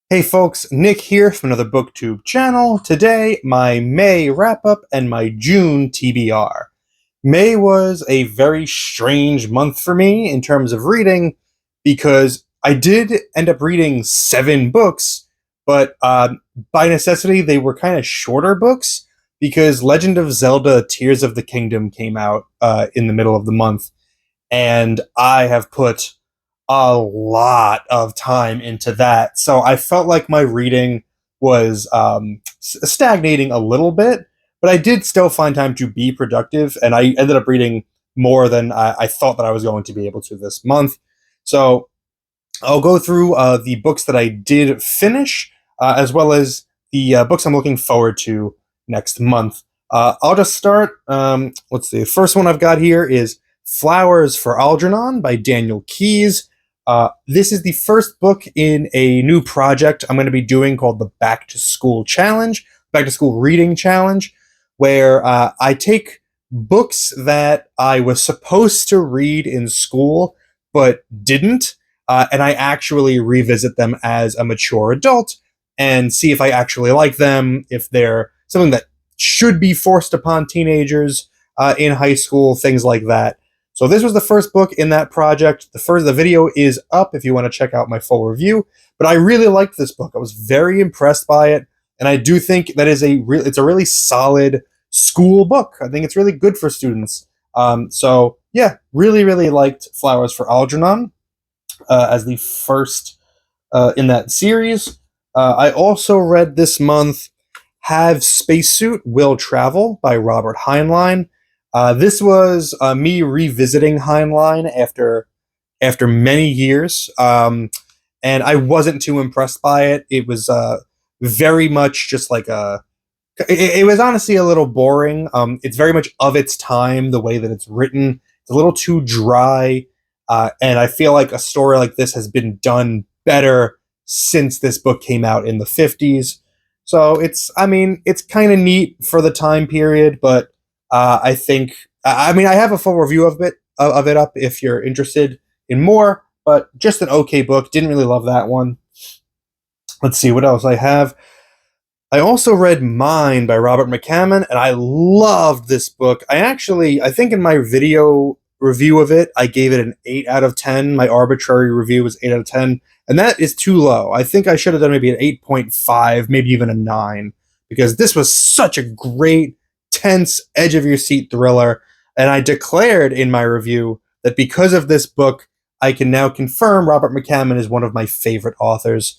Hey folks, Nick here from another BookTube channel. Today, my May wrap-up and my June TBR. May was a very strange month for me in terms of reading because I did end up reading 7 books, but by necessity, they were kind of shorter books because Legend of Zelda Tears of the Kingdom came out in the middle of the month, and I have put a lot of time into that. So I felt like my reading was stagnating a little bit, but I did still find time to be productive, and I ended up reading more than I thought that I was going to be able to this month. So I'll go through the books that I did finish, as well as the books I'm looking forward to next month. I'll just start. Let's see. The first one I've got here is Flowers for Algernon by Daniel Keyes. This is the first book in a new project I'm going to be doing called the Back to School Challenge, Back to School Reading Challenge, where I take books that I was supposed to read in school but didn't, and I actually revisit them as a mature adult and see if I actually like them, if they're something that should be forced upon teenagers in high school, things like that. So this was the first book in that project. The video is up if you want to check out my full review. But I really liked this book. I was very impressed by it, and I do think that it's a really solid school book. I think it's really good for students. So yeah, really liked Flowers for Algernon as the first in that series. I also read this month Have Spacesuit Will Travel by Robert Heinlein. This was me revisiting Heinlein after many years, and I wasn't too impressed by it. It was very much just like it was honestly a little boring. It's very much of its time, the way that it's written. It's a little too dry, and I feel like a story like this has been done better since this book came out in the 50s. So it's kind of neat for the time period, but I think, I have a full review of it up if you're interested in more, but just an okay book. Didn't really love that one. Let's see what else I have. I also read Mine by Robert McCammon, and I loved this book. I think in my video review of it, I gave it an 8 out of 10. My arbitrary review was 8 out of 10, and that is too low. I think I should have done maybe an 8.5, maybe even a 9, because this was such a great, tense, edge of your seat thriller, and I declared in my review that because of this book, I can now confirm Robert McCammon is one of my favorite authors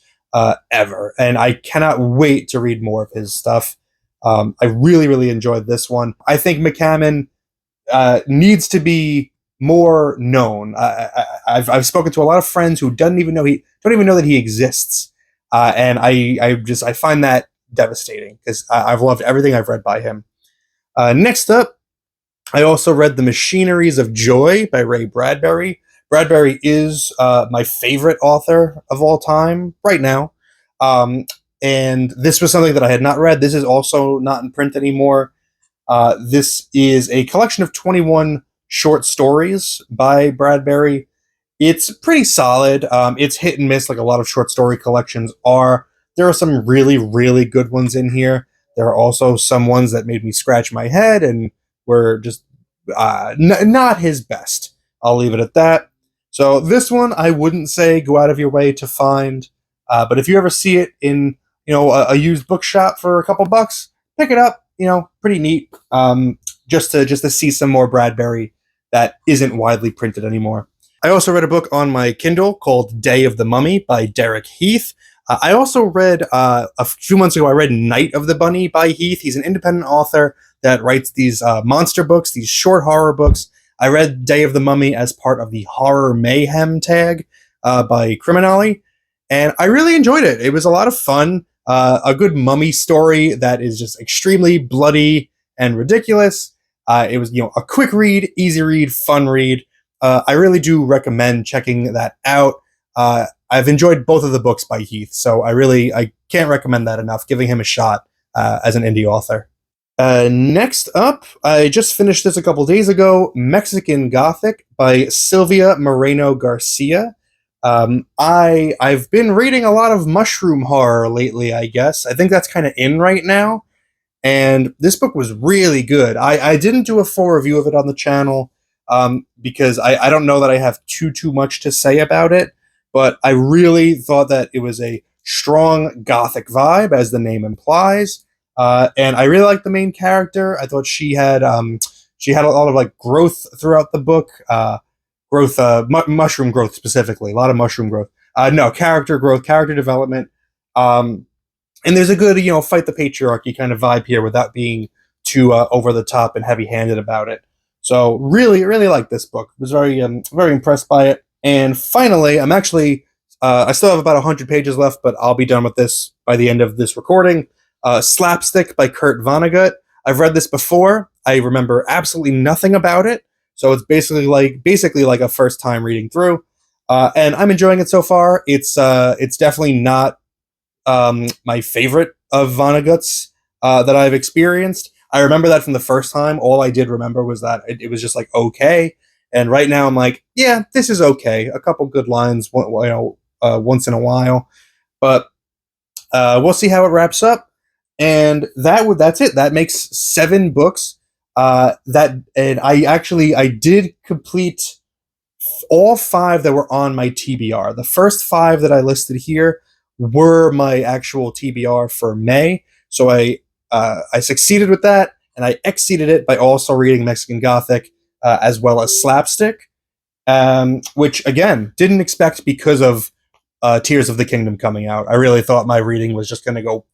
ever, and I cannot wait to read more of his stuff. I really enjoyed this one. I think McCammon needs to be more known. I've spoken to a lot of friends who don't even know that he exists, and I find that devastating because I've loved everything I've read by him. Next up, I also read The Machineries of Joy by Ray Bradbury. Bradbury is my favorite author of all time right now. And this was something that I had not read. This is also not in print anymore. This is a collection of 21 short stories by Bradbury. It's pretty solid. It's hit and miss like a lot of short story collections are. There are some really good ones in here. There are also some ones that made me scratch my head and were just not his best. I'll leave it at that. So this one, I wouldn't say go out of your way to find, but if you ever see it in a used bookshop for a couple bucks, pick it up. Pretty neat. Just to see some more Bradbury that isn't widely printed anymore. I also read a book on my Kindle called Day of the Mummy by Derek Heath. I also read, a few months ago, I read Night of the Bunny by Heath. He's an independent author that writes these monster books, these short horror books. I read Day of the Mummy as part of the Horror Mayhem tag by Criminale, and I really enjoyed it. It was a lot of fun, a good mummy story that is just extremely bloody and ridiculous. It was, a quick read, easy read, fun read. I really do recommend checking that out. I've enjoyed both of the books by Heath, so I can't recommend that enough, giving him a shot as an indie author. Next up, I just finished this a couple days ago, Mexican Gothic by Silvia Moreno Garcia. I've been reading a lot of mushroom horror lately. I guess I think that's kind of in right now. And this book was really good. I didn't do a full review of it on the channel because I don't know that I have too much to say about it. But I really thought that it was a strong gothic vibe, as the name implies. And I really liked the main character. I thought she had a lot of like growth throughout the book. Growth, mushroom growth specifically, a lot of mushroom growth. No, character growth, character development. And there's a good, fight the patriarchy kind of vibe here without being too over the top and heavy handed about it. So really, really like this book. Was very impressed by it. And finally, I still have about 100 pages left, but I'll be done with this by the end of this recording. Slapstick by Kurt Vonnegut. I've read this before. I remember absolutely nothing about it. So it's basically like a first time reading through. And I'm enjoying it so far. It's definitely not my favorite of Vonnegut's that I've experienced. I remember that from the first time. All I did remember was that it was just like okay. And right now I'm like, yeah, this is okay. A couple good lines, once in a while, but we'll see how it wraps up. And that's it. That makes 7 books. I did complete all 5 that were on my TBR. The first 5 that I listed here were my actual TBR for May. So I succeeded with that, and I exceeded it by also reading Mexican Gothic as well as Slapstick, which again didn't expect because of Tears of the Kingdom coming out. I really thought my reading was just going to go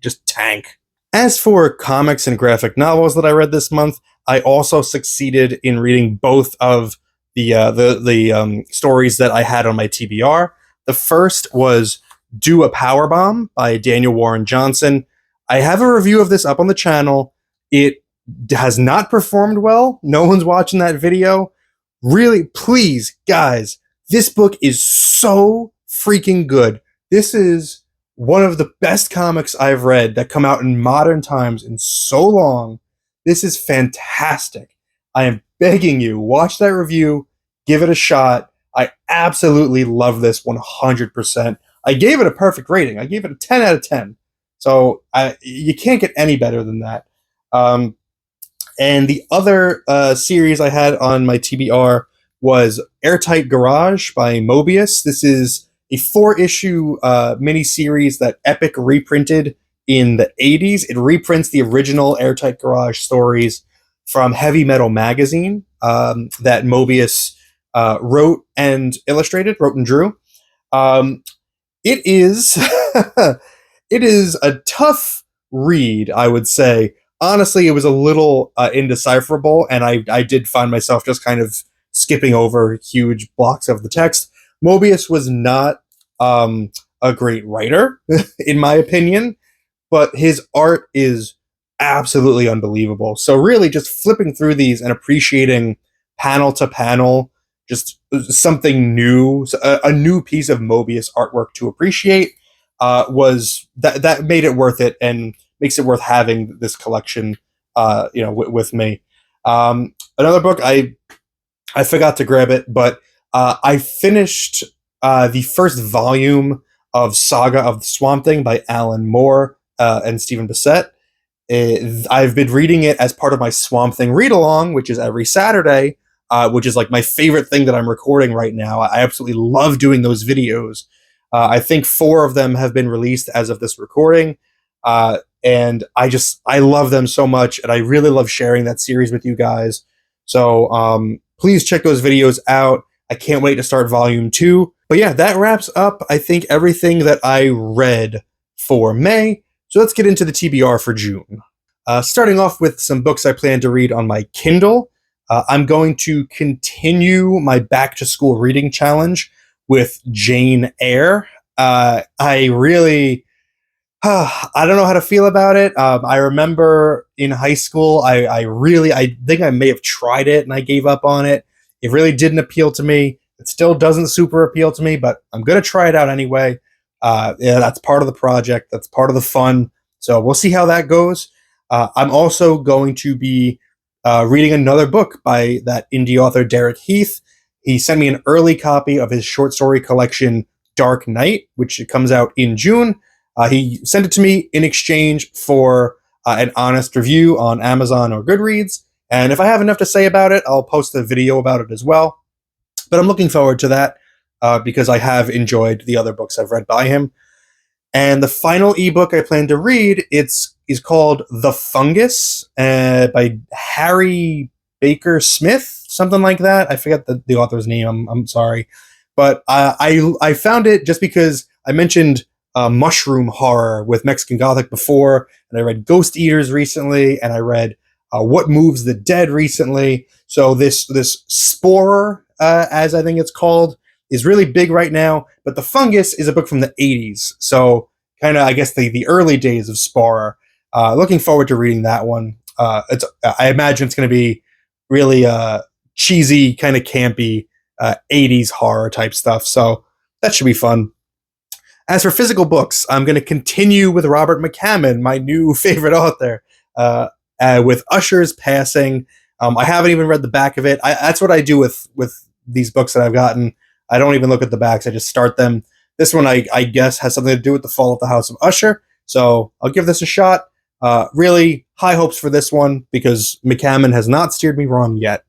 just tank. As for comics and graphic novels that I read this month, I also succeeded in reading both of the stories that I had on my TBR. The first was Do a Powerbomb by Daniel Warren Johnson. I have a review of this up on the channel. It has not performed well. No one's watching that video. Really, please, guys, this book is so freaking good. This is one of the best comics I've read that come out in modern times in so long. This is fantastic. I am begging you, watch that review, give it a shot. I absolutely love this 100%. I gave it a perfect rating. I gave it a 10 out of 10. So you can't get any better than that. And the other series I had on my TBR was Airtight Garage by Mobius. This is a 4-issue miniseries that Epic reprinted in the 80s. It reprints the original Airtight Garage stories from Heavy Metal magazine that Mobius wrote and drew. It is it is a tough read, I would say. Honestly, it was a little indecipherable, and I did find myself just kind of skipping over huge blocks of the text. Mobius was not a great writer, in my opinion, but his art is absolutely unbelievable. So really just flipping through these and appreciating panel to panel, just something new, a new piece of Mobius artwork to appreciate, was that made it worth it and makes it worth having this collection, with me. Another book, I forgot to grab it, but I finished the first volume of Saga of the Swamp Thing by Alan Moore and Stephen Bissett. I've been reading it as part of my Swamp Thing read-along, which is every Saturday, which is like my favorite thing that I'm recording right now. I absolutely love doing those videos. I think 4 of them have been released as of this recording. And I love them so much, and I really love sharing that series with you guys. So please check those videos out. I can't wait to start volume 2. But yeah, that wraps up, I think, everything that I read for May. So let's get into the TBR for June. Starting off with some books I plan to read on my Kindle. I'm going to continue my back to school reading challenge with Jane Eyre. I don't know how to feel about it. I remember in high school, I think I may have tried it and I gave up on it. It really didn't appeal to me. It still doesn't super appeal to me, but I'm going to try it out anyway. That's part of the project. That's part of the fun. So we'll see how that goes. I'm also going to be reading another book by that indie author, Derek Heath. He sent me an early copy of his short story collection, Dark Knight, which comes out in June. He sent it to me in exchange for an honest review on Amazon or Goodreads. And if I have enough to say about it, I'll post a video about it as well. But I'm looking forward to that because I have enjoyed the other books I've read by him. And the final ebook I plan to read is called The Fungus by Harry Baker Smith, something like that. I forget the author's name. I'm sorry, but I found it just because I mentioned mushroom horror with Mexican Gothic before, and I read Ghost Eaters recently, and I read What Moves the Dead recently. So this Spore, as I think it's called, is really big right now. But The Fungus is a book from the 80s, so kind of, I guess, the early days of Spore. Looking forward to reading that one. I imagine it's going to be really cheesy, kind of campy 80s horror type stuff, so that should be fun. As for physical books, I'm going to continue with Robert McCammon, my new favorite author, with Usher's Passing. I haven't even read the back of it. That's what I do with these books that I've gotten. I don't even look at the backs. I just start them. This one, I guess, has something to do with the fall of the House of Usher, so I'll give this a shot. Really high hopes for this one because McCammon has not steered me wrong yet.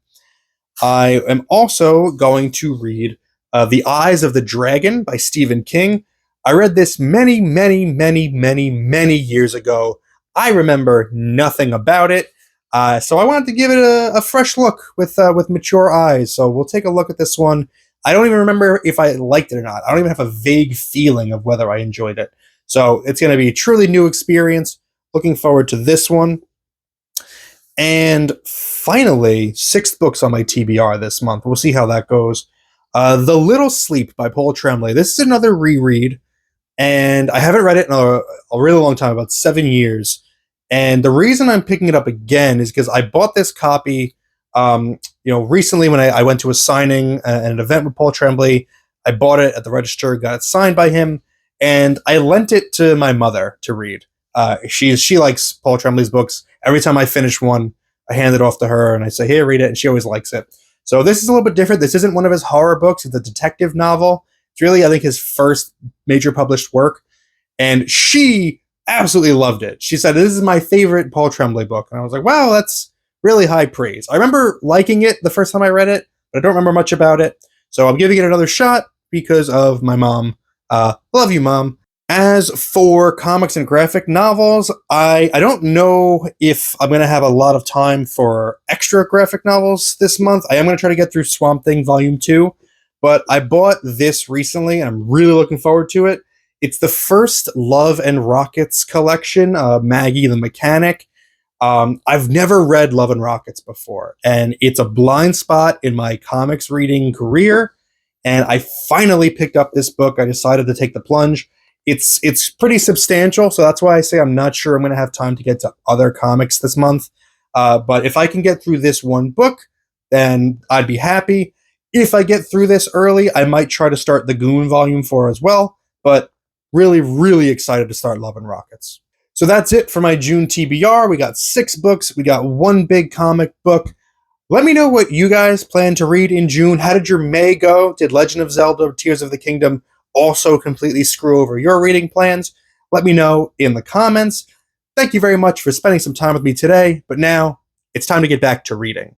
I am also going to read The Eyes of the Dragon by Stephen King. I read this many, many, many, many, many years ago. I remember nothing about it. So I wanted to give it a fresh look with mature eyes. So we'll take a look at this one. I don't even remember if I liked it or not. I don't even have a vague feeling of whether I enjoyed it. So it's going to be a truly new experience. Looking forward to this one. And finally, 6 books on my TBR this month. We'll see how that goes. The Little Sleep by Paul Tremblay. This is another reread, and I haven't read it in a really long time, about 7 years. And the reason I'm picking it up again is because I bought this copy recently when I went to a signing at an event with Paul Tremblay. I bought it at the register, got it signed by him, and I lent it to my mother to read. She likes Paul Tremblay's books. Every time I finish one, I hand it off to her and I say, "Here, read it," and she always likes it. So this is a little bit different. This isn't one of his horror books. It's a detective novel. It's really, I think, his first major published work. And she absolutely loved it. She said, "This is my favorite Paul Tremblay book." And I was like, wow, that's really high praise. I remember liking it the first time I read it, but I don't remember much about it. So I'm giving it another shot because of my mom. Love you, Mom. As for comics and graphic novels, I don't know if I'm going to have a lot of time for extra graphic novels this month. I am going to try to get through Swamp Thing Volume 2, but I bought this recently, and I'm really looking forward to it. It's the first Love and Rockets collection, Maggie the Mechanic. I've never read Love and Rockets before, and it's a blind spot in my comics reading career, and I finally picked up this book. I decided to take the plunge. It's pretty substantial, so that's why I say I'm not sure I'm going to have time to get to other comics this month. But if I can get through this one book, then I'd be happy. If I get through this early, I might try to start the Goon Volume 4 as well, but really, really excited to start Love and Rockets. So that's it for my June TBR. We got 6 books. We got 1 big comic book. Let me know what you guys plan to read in June. How did your May go? Did Legend of Zelda Tears of the Kingdom also completely screw over your reading plans? Let me know in the comments. Thank you very much for spending some time with me today, but now it's time to get back to reading.